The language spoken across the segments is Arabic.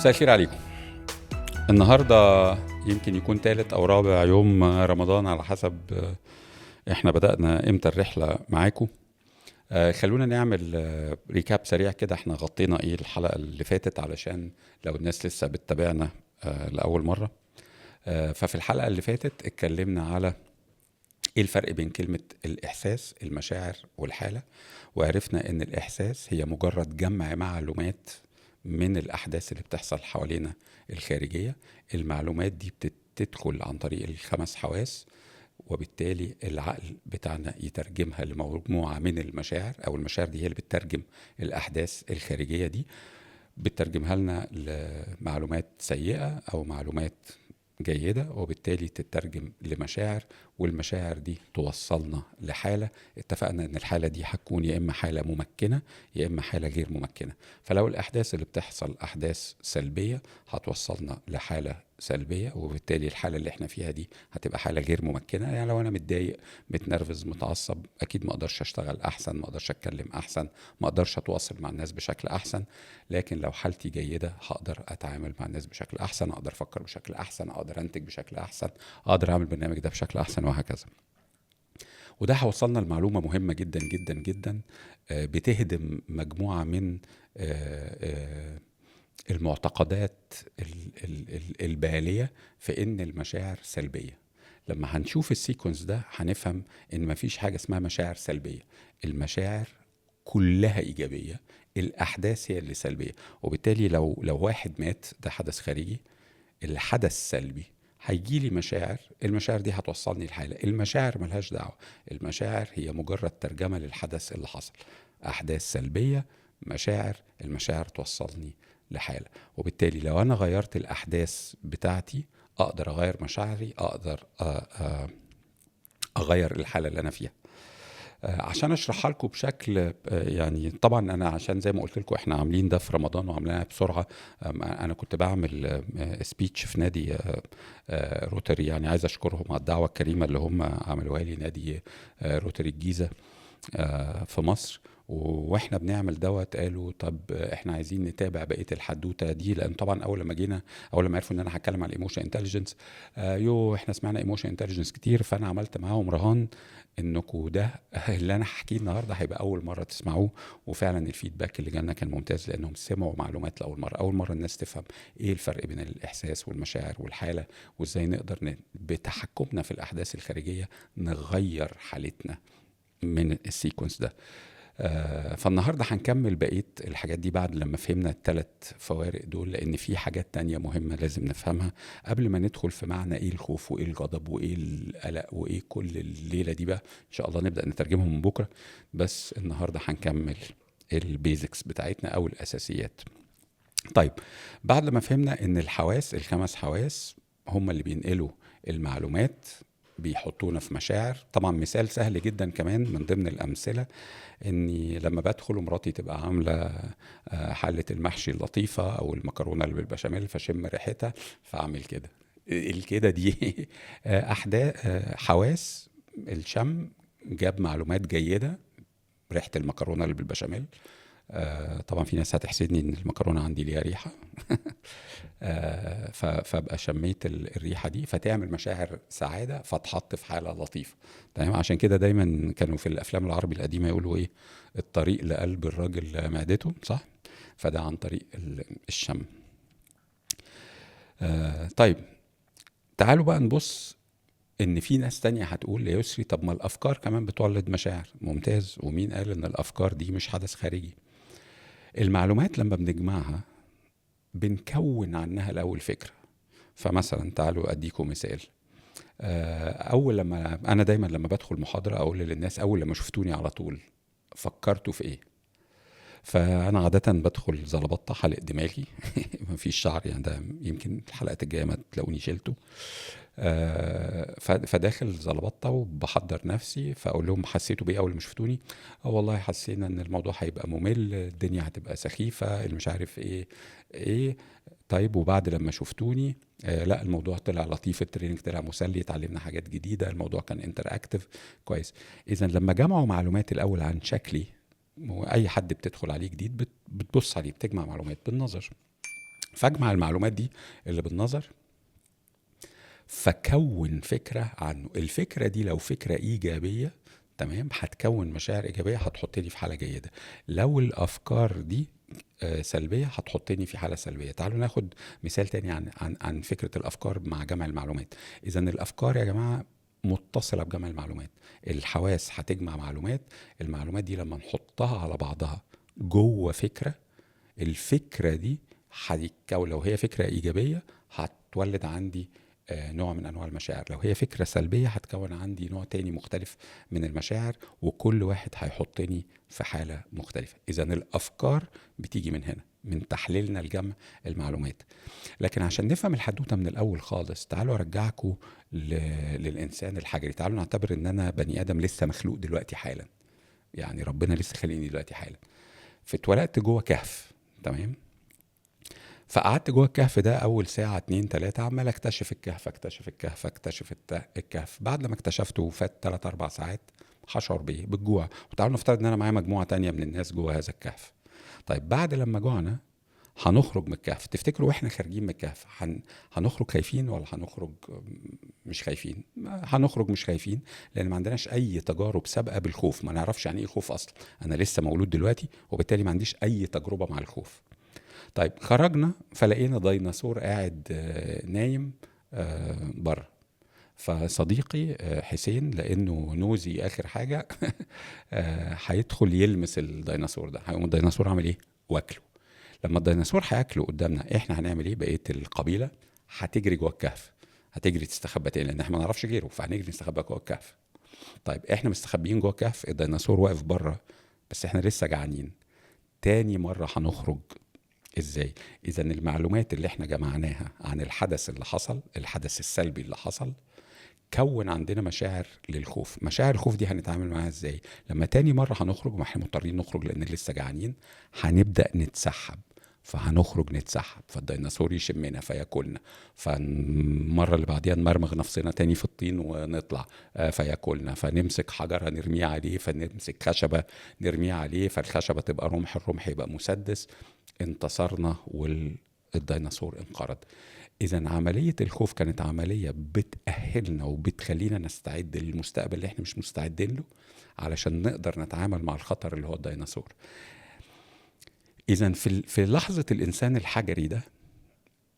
مساء الخير عليكم. النهاردة يمكن يكون ثالث أو رابع يوم رمضان على حسب احنا بدأنا امتى الرحلة معاكم. خلونا نعمل ريكاب سريع كده، احنا غطينا ايه الحلقة اللي فاتت علشان لو الناس لسه بتتابعنا لأول مرة. ففي الحلقة اللي فاتت اتكلمنا على ايه الفرق بين كلمة الإحساس، المشاعر والحالة، وعرفنا ان الإحساس هي مجرد جمع معلومات من الأحداث اللي بتحصل حوالينا الخارجية. المعلومات دي بتدخل عن طريق الخمس حواس، وبالتالي العقل بتاعنا يترجمها لمجموعة من المشاعر، أو المشاعر دي هي اللي بتترجم الأحداث الخارجية دي، بتترجمها لنا لمعلومات سيئة أو معلومات جيدة، وبالتالي تترجم لمشاعر، والمشاعر دي توصلنا لحالة. اتفقنا ان الحالة دي هتكون يا اما حالة ممكنة يا اما حالة غير ممكنة. فلو الاحداث اللي بتحصل احداث سلبية هتوصلنا لحالة سلبية، وبالتالي الحالة اللي احنا فيها دي هتبقى حالة غير ممكنة. يعني لو انا متضايق، متنرفز، متعصب، اكيد ما اقدرش اشتغل احسن، ما اقدرش اتكلم احسن، ما اقدرش اتواصل مع الناس بشكل احسن. لكن لو حالتي جيدة هقدر اتعامل مع الناس بشكل احسن، اقدر افكر بشكل احسن، اقدر انتج بشكل احسن، اقدر اعمل برنامج ده بشكل احسن، وهكذا. وده هيوصلنا لمعلومة مهمة جدا جدا جدا، بتهدم مجموعة من المعتقدات البالية في ان المشاعر سلبية. لما هنشوف السيكونس ده هنفهم ان مفيش حاجة اسمها مشاعر سلبية. المشاعر كلها إيجابية، الأحداث هي اللي سلبية. وبالتالي لو واحد مات، ده حدث خارجي، الحدث سلبي، هيجيلي مشاعر، المشاعر دي هتوصلني لحالة. المشاعر ملهاش دعوة، المشاعر هي مجرد ترجمة للحدث اللي حصل. أحداث سلبية، مشاعر، المشاعر توصلني لحالة. وبالتالي لو أنا غيرت الأحداث بتاعتي أقدر أغير مشاعري، أقدر أغير الحالة اللي أنا فيها. عشان اشرحها لكم بشكل يعني طبعا انا عشان زي ما قلت لكم احنا عاملين ده في رمضان وعاملينها بسرعه. انا كنت بعمل سبيتش في نادي روتري، يعني عايز اشكرهم على الدعوه الكريمه اللي هم عملوها لي، نادي روتري الجيزه في مصر. واحنا بنعمل دوت قالوا طب احنا عايزين نتابع بقيه الحدوته دي، لان طبعا اول لما عرفوا ان انا هتكلم على الايموشن انتليجنس، احنا سمعنا ايموشن انتليجنس كتير. فانا عملت معاهم رهان انكم ده اللي انا هحكيه النهارده هيبقى اول مره تسمعوه. وفعلا الفيدباك اللي جالنا كان ممتاز، لانهم سمعوا معلومات لاول مره. اول مره الناس تفهم ايه الفرق بين الاحساس والمشاعر والحاله، وازاي نقدر بتحكمنا في الاحداث الخارجيه نغير حالتنا من السيكونس ده. فالنهاردة هنكمل بقية الحاجات دي بعد لما فهمنا الثلاث فوارق دول، لأن في حاجات تانية مهمة لازم نفهمها قبل ما ندخل في معنى إيه الخوف وإيه الغضب وإيه القلق وإيه كل الليلة دي. بقى إن شاء الله نبدأ نترجمهم من بكرة، بس النهاردة هنكمل البيزكس بتاعتنا أو الأساسيات. طيب، بعد لما فهمنا إن الحواس، الخمس حواس، هم اللي بينقلوا المعلومات، بيحطونا في مشاعر. طبعا مثال سهل جدا كمان من ضمن الأمثلة، اني لما بدخل ومراتي تبقى عامله حله المحشي اللطيفه او المكرونه اللي بالبشاميل، فشم ريحتها فاعمل كده. الكده دي احداث، حواس. الشم جاب معلومات جيده، ريحه المكرونه اللي بالبشاميل. طبعا في ناس هتحسدني ان المكرونه عندي ليها ريحه. فابقى شميت الريحه دي فتعمل مشاعر سعاده، فتحط في حاله لطيفه. تمام. عشان كده دايما كانوا في الافلام العربي القديمه يقولوا ايه؟ الطريق لقلب الراجل معدته، صح؟ فده عن طريق الشم. طيب، تعالوا بقى نبص ان في ناس تانية هتقول ليسري طب ما الافكار كمان بتولد مشاعر. ممتاز، ومين قال ان الافكار دي مش حدث خارجي؟ المعلومات لما بنجمعها بنكون عنها الاول فكره. فمثلا تعالوا اديكم مثال. اول لما انا دايما لما بدخل محاضره اقول للناس اول لما شفتوني على طول فكرتوا في ايه؟ فانا عاده بدخل زلبطه حلق دماغي مفيش شعر، يعني ده يمكن الحلقات الجايه ما تلاقوني شلته. فداخل زلبطه وبحضر نفسي، فاقول لهم حسيتوا بايه اول ما شفتوني؟ والله حسينا ان الموضوع هيبقى ممل، الدنيا هتبقى سخيفه، اللي مش عارف ايه. طيب وبعد لما شفتوني لا الموضوع طلع لطيف، التريننج طلع مسلي، اتعلمنا حاجات جديده، الموضوع كان انتراكتيف كويس. اذا لما جمعوا معلومات الاول عن شكلي، اي حد بتدخل عليه جديد بتبص عليه، بتجمع معلومات بالنظر. فاجمع المعلومات دي اللي بالنظر، فكون فكرة عنه. الفكرة دي لو فكرة إيجابية تمام هتكون مشاعر إيجابية، هتحطني في حالة جيدة. لو الأفكار دي سلبية هتحطني في حالة سلبية. تعالوا ناخد مثال تاني عن فكرة الأفكار مع جمع المعلومات. إذا الأفكار يا جماعة متصلة بجمع المعلومات. الحواس هتجمع معلومات، المعلومات دي لما نحطها على بعضها جوه فكرة، الفكرة دي لو هي فكرة إيجابية هتولد عندي نوع من أنواع المشاعر، لو هي فكرة سلبية هتكون عندي نوع تاني مختلف من المشاعر، وكل واحد هيحطني في حالة مختلفة. إذا الأفكار بتيجي من هنا، من تحليلنا لجمع المعلومات. لكن عشان نفهم الحدوتة من الأول خالص، تعالوا أرجعكم للإنسان الحجري. تعالوا نعتبر إن أنا بني آدم لسه مخلوق دلوقتي حالا، يعني ربنا لسه خلقني دلوقتي حالا، فاتولدت جوه كهف تمام. فقعدت جوه الكهف ده اول ساعه 2 3 عمال اكتشف الكهف. بعد لما اكتشفته وفات 3 4 ساعات هشعر بايه؟ بالجوع. وتعالوا نفترض ان انا معايا مجموعه تانية من الناس جوه هذا الكهف. طيب بعد لما جوعنا هنخرج من الكهف، تفتكروا واحنا خارجين من الكهف هنخرج خايفين ولا هنخرج مش خايفين؟ هنخرج مش خايفين، لان ما عندناش اي تجارب سابقه بالخوف، ما نعرفش يعني ايه خوف اصلا. انا لسه مولود دلوقتي وبالتالي ما عنديش اي تجربه مع الخوف. طيب خرجنا فلقينا ديناصور قاعد نايم بره. فصديقي حسين لانه نوزي اخر حاجه هيدخل يلمس الديناصور ده. هيقوم الديناصور عامل ايه؟ واكله. لما الديناصور هياكله قدامنا، احنا هنعمل ايه؟ بقيه القبيله هتجري جوه الكهف، هتجري تستخبى تاني، لان احنا ما نعرفش غيره، فهنجري نستخبى جوه الكهف. طيب احنا مستخبيين جوه الكهف، الديناصور واقف بره، بس احنا لسه جعانين. تاني مره هنخرج ازاي؟ اذا المعلومات اللي احنا جمعناها عن الحدث اللي حصل، الحدث السلبي اللي حصل، كون عندنا مشاعر للخوف. مشاعر الخوف دي هنتعامل معاها ازاي؟ لما تاني مرة هنخرج، ما احنا مضطرين نخرج لان لسه جعانين، هنبدأ نتسحب. فهنخرج نتسحب، فالديناصور يشمنا فياكلنا، فالمرة اللي بعديها نمرمغ نفسنا تاني في الطين ونطلع فياكلنا، فنمسك حجر نرميه عليه، فنمسك خشبة نرميه عليه، فالخشبة تبقى رمح، الرمح يبقى مسدس، انتصرنا والديناصور انقرض. إذا عملية الخوف كانت عملية بتأهلنا وبتخلينا نستعد للمستقبل اللي احنا مش مستعدين له، علشان نقدر نتعامل مع الخطر اللي هو الديناصور. إذا في لحظة الإنسان الحجري ده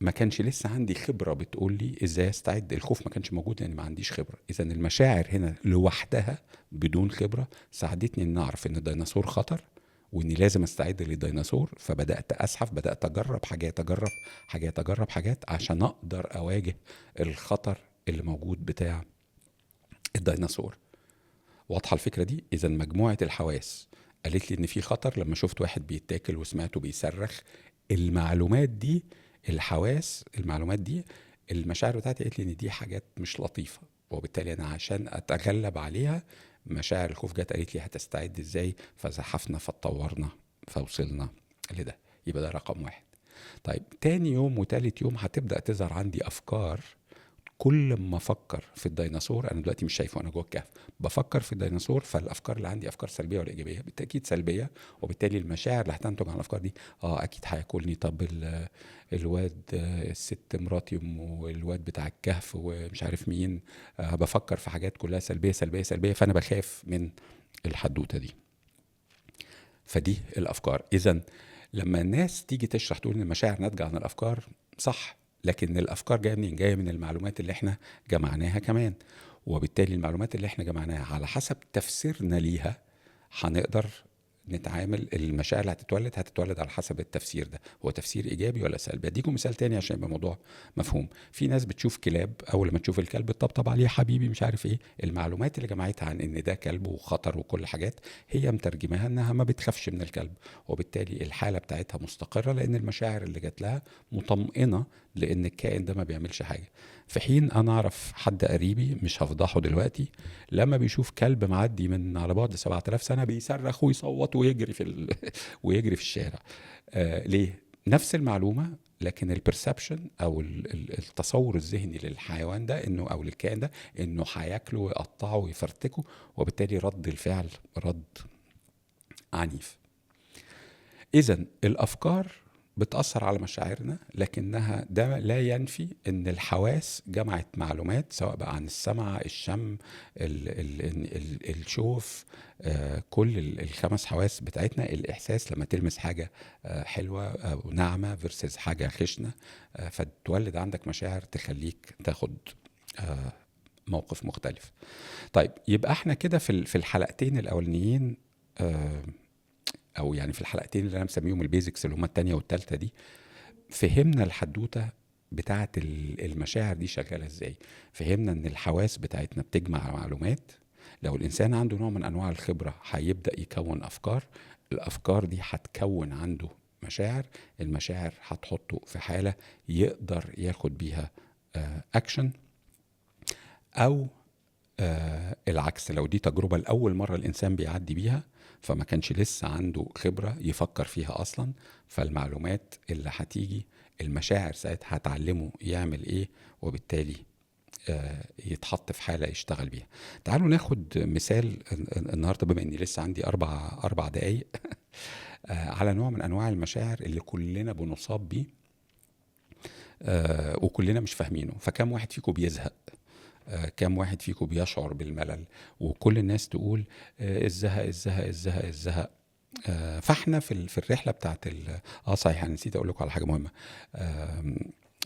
ما كانش لسه عندي خبرة بتقول لي إزاي أستعد. الخوف ما كانش موجود لأن ما عنديش خبرة. إذا المشاعر هنا لوحدها بدون خبرة ساعدتني إن أعرف إن الديناصور خطر وإني لازم أستعد للديناصور. فبدأت أسحف، بدأت أجرب حاجات عشان أقدر أواجه الخطر اللي موجود بتاع الديناصور. واضحة الفكرة دي؟ إذا مجموعة الحواس قالت لي إن في خطر لما شفت واحد بيتاكل وسمعته بيصرخ. المعلومات دي، الحواس، المعلومات دي، المشاعر بتاعتي قالت لي إن دي حاجات مش لطيفة، وبالتالي أنا عشان أتغلب عليها مشاعر الخوف جت قالت لي هتستعد إزاي، فزحفنا فاتطورنا فوصلنا لده. يبقى ده رقم 1. طيب تاني يوم وتالت يوم هتبدأ تظهر عندي أفكار. كل ما افكر في الديناصور، انا دلوقتي مش شايفه، انا جوه الكهف بفكر في الديناصور، فالافكار اللي عندي افكار سلبيه ولا ايجابيه؟ بالتاكيد سلبيه، وبالتالي المشاعر اللي هتنتج عن الافكار دي اكيد هياكلني. طب الواد، الست مراتي والواد بتاع الكهف ومش عارف مين، بفكر في حاجات كلها سلبيه سلبيه سلبيه، فانا بخاف من الحدوته دي. فدي الافكار. اذا لما الناس تيجي تشرح تقول ان المشاعر ناتجه عن الافكار، صح، لكن الافكار جايه منين؟ جايه من المعلومات اللي احنا جمعناها كمان. وبالتالي المعلومات اللي احنا جمعناها على حسب تفسيرنا ليها هنقدر نتعامل. المشاعر اللي هتتولد على حسب التفسير ده، هو تفسير ايجابي ولا سلبي. اديكم مثال تاني عشان يبقى الموضوع مفهوم. في ناس بتشوف كلاب، اول ما تشوف الكلب تطبطب عليه، حبيبي مش عارف ايه. المعلومات اللي جمعتها عن ان ده كلب وخطر وكل حاجات، هي مترجماها انها ما بتخافش من الكلب، وبالتالي الحاله بتاعتها مستقره، لان المشاعر اللي جات لها مطمئنه لان الكائن ده ما بيعملش حاجه. في حين انا اعرف حد قريبي مش هفضحه دلوقتي، لما بيشوف كلب معدي من على بعد 7000 سنه بيصرخ ويصوت ويجري ويجري في الشارع. ليه؟ نفس المعلومه، لكن البرسبشن او التصور الذهني للحيوان ده انه، او للكائن ده، انه هياكله ويقطعه ويفرتكه، وبالتالي رد الفعل رد عنيف. اذا الافكار بتأثر على مشاعرنا، لكنها ده لا ينفي ان الحواس جمعت معلومات سواء بقى عن السمع، الشم، الشوف، كل الخمس حواس بتاعتنا. الإحساس لما تلمس حاجة حلوة أو ناعمة versus حاجة خشنة، فتولد عندك مشاعر تخليك تاخد موقف مختلف. طيب يبقى احنا كده في الحلقتين الأولانيين، او يعني في الحلقتين اللي انا مسميهم البيزكس اللي هما التانية والتالتة دي، فهمنا الحدوتة بتاعت المشاعر دي شغالة ازاي. فهمنا ان الحواس بتاعتنا بتجمع معلومات، لو الانسان عنده نوع من انواع الخبرة هيبدأ يكون افكار، الافكار دي هتكون عنده مشاعر، المشاعر هتحطه في حالة يقدر ياخد بيها اكشن، او العكس، لو دي تجربة لأول مرة الإنسان بيعدي بيها فما كانش لسه عنده خبرة يفكر فيها أصلا، فالمعلومات اللي هتيجي، المشاعر ساعتها هتعلمه يعمل إيه، وبالتالي يتحط في حالة يشتغل بيها. تعالوا ناخد مثال النهاردة بما أني لسه عندي أربع دقايق على نوع من أنواع المشاعر اللي كلنا بنصاب بيه وكلنا مش فاهمينه. فكم واحد فيكم بيزهق؟ كم واحد فيكم بيشعر بالملل؟ وكل الناس تقول الزهق الزهق الزهق الزهق. فاحنا في الرحله بتاعت صحيح انا نسيت اقول لكم على حاجه مهمه.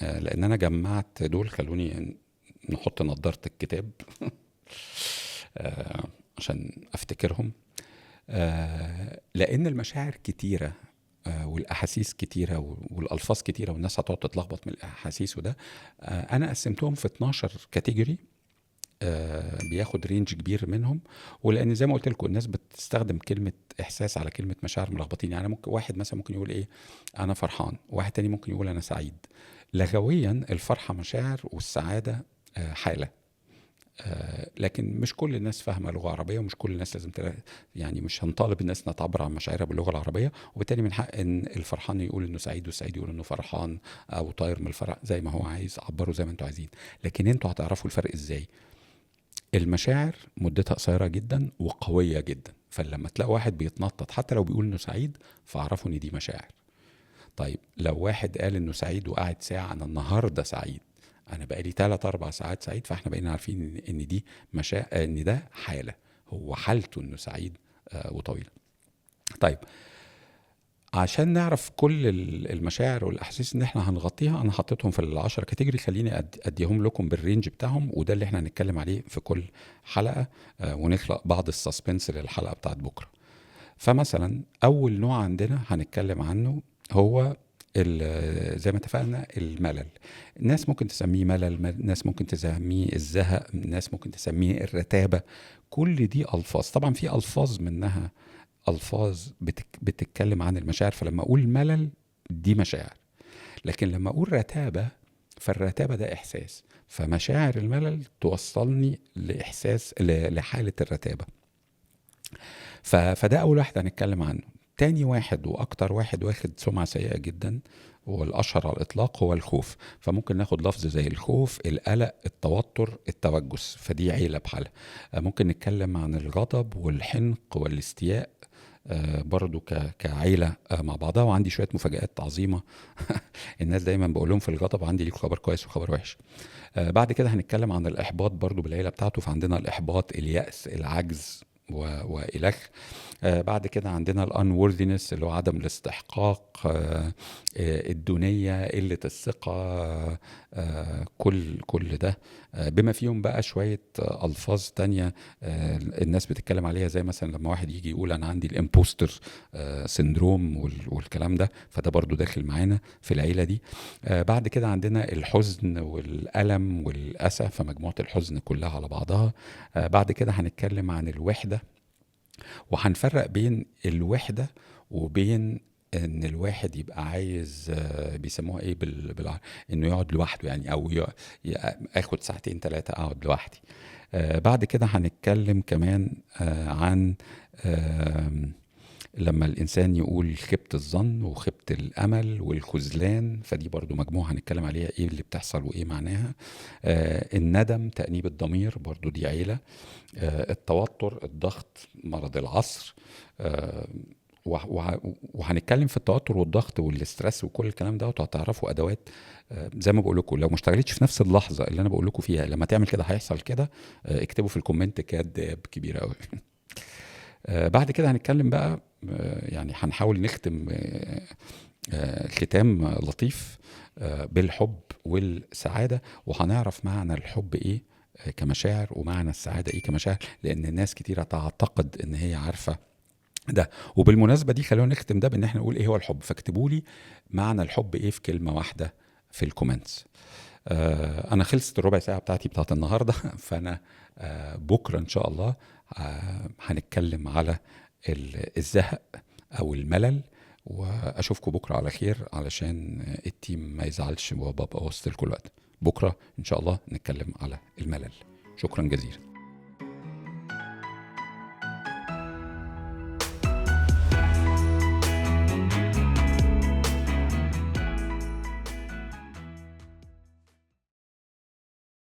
لان انا جمعت دول، خلوني نحط نظاره الكتاب عشان افتكرهم. لان المشاعر كتيره والاحاسيس كتيره والالفاظ كتيره والناس هتقعد تتلخبط من الاحاسيس، وده انا قسمتهم في 12 كاتيجوري بياخد رينج كبير منهم. ولان زي ما قلت لكم الناس بتستخدم كلمه احساس على كلمه مشاعر ملخبطين. يعني ممكن واحد مثلا ممكن يقول ايه انا فرحان، واحد تاني ممكن يقول انا سعيد. لغويا الفرحه مشاعر والسعاده حاله، لكن مش كل الناس فاهمه لغه عربيه، ومش كل الناس لازم يعني مش هنطالب الناس انها تعبر عن مشاعرها باللغه العربيه، وبالتالي من حق ان الفرحان يقول انه سعيد، والسعيد يقول انه فرحان او طاير من الفرح، زي ما هو عايز، عبروا زي ما انتوا عايزين. لكن انتوا هتعرفوا الفرق ازاي. المشاعر مدتها قصيره جدا وقويه جدا، فلما تلاقوا واحد بيتنطط حتى لو بيقول انه سعيد فاعرفوا ان دي مشاعر. طيب لو واحد قال انه سعيد وقعد ساعه انا النهارده سعيد، انا بقالي 3-4 ساعات سعيد، فاحنا بقينا عارفين ان دي ان ده حاله، هو حالته انه سعيد وطويل. طيب عشان نعرف كل المشاعر والاحاسيس ان احنا هنغطيها، انا حطيتهم في ال10 كاتيجوري، خليني اديهم لكم بالرينج بتاعهم، وده اللي احنا هنتكلم عليه في كل حلقه ونخلق بعض السسبنس للحلقه بتاعت بكره. فمثلا اول نوع عندنا هنتكلم عنه هو زي ما اتفقنا الملل. الناس ممكن تسميه ملل، ناس ممكن تسميه الزهق، ناس ممكن تسميه الرتابة. كل دي ألفاظ، طبعا في ألفاظ منها ألفاظ بتتكلم عن المشاعر، فلما أقول ملل دي مشاعر، لكن لما أقول رتابة فالرتابة ده إحساس، فمشاعر الملل توصلني لإحساس لحالة الرتابة. فده أول واحد هنتكلم عنه. تاني واحد وأكتر واحد واخد سمعة سيئة جدا والأشهر على الإطلاق هو الخوف. فممكن ناخد لفظ زي الخوف، القلق، التوتر، التوجس، فدي عيلة بحالها. ممكن نتكلم عن الغضب والحنق والاستياء برضو كعيلة مع بعضها. وعندي شوية مفاجآت عظيمة الناس دايما بقول لهم في الغضب عندي ليك خبر كويس وخبر وحش. بعد كده هنتكلم عن الإحباط برضو بالعيلة بتاعته، فعندنا الإحباط، اليأس، العجز وإلخ. بعد كده عندنا الانوردينس اللي هو عدم الاستحقاق، الدونية، قلة الثقة، كل ده بما فيهم بقى شوية ألفاظ تانية الناس بتتكلم عليها، زي مثلا لما واحد يجي يقول أنا عندي الامبوستر سندروم والكلام ده، فده برضو داخل معانا في العيلة دي. بعد كده عندنا الحزن والألم والأسى، فمجموعة الحزن كلها على بعضها. بعد كده هنتكلم عن الوحدة، وهنفرق بين الوحدة وبين ان الواحد يبقى عايز بيسموها ايه انه يقعد لوحده، يعني او اخد 2-3 اقعد لوحدي. بعد كده هنتكلم كمان عن لما الانسان يقول خيبة الظن وخيبة الامل والخذلان، فدي برضو مجموعة هنتكلم عليها ايه اللي بتحصل وايه معناها. الندم، تأنيب الضمير، برضو دي عيلة. التوتر، الضغط، مرض العصر، وهنتكلم في التوتر والضغط والاسترس وكل الكلام ده، وهتعرفوا ادوات. زي ما بقول لكم، لو ما اشتغلتش في نفس اللحظه اللي انا بقول لكم فيها لما تعمل كده هيحصل كده، اكتبوا في الكومنت كاد كبيره قوي. بعد كده هنتكلم بقى، يعني هنحاول نختم ختام لطيف بالحب والسعادة، وهنعرف معنى الحب ايه كمشاعر، ومعنى السعادة ايه كمشاعر، لان الناس كتيرة تعتقد ان هي عارفة ده. وبالمناسبة دي خلونا نختم ده بان احنا نقول ايه هو الحب. فاكتبوا لي معنى الحب ايه في كلمة واحدة في الكومنتس. انا خلصت الربع ساعة بتاعت النهاردة. فانا بكرة ان شاء الله هنتكلم على الزهق او الملل، واشوفكم بكره على خير علشان التيم ما يزعلش وببقى وسط الكل وقت. بكره ان شاء الله نتكلم على الملل. شكرا جزيلا.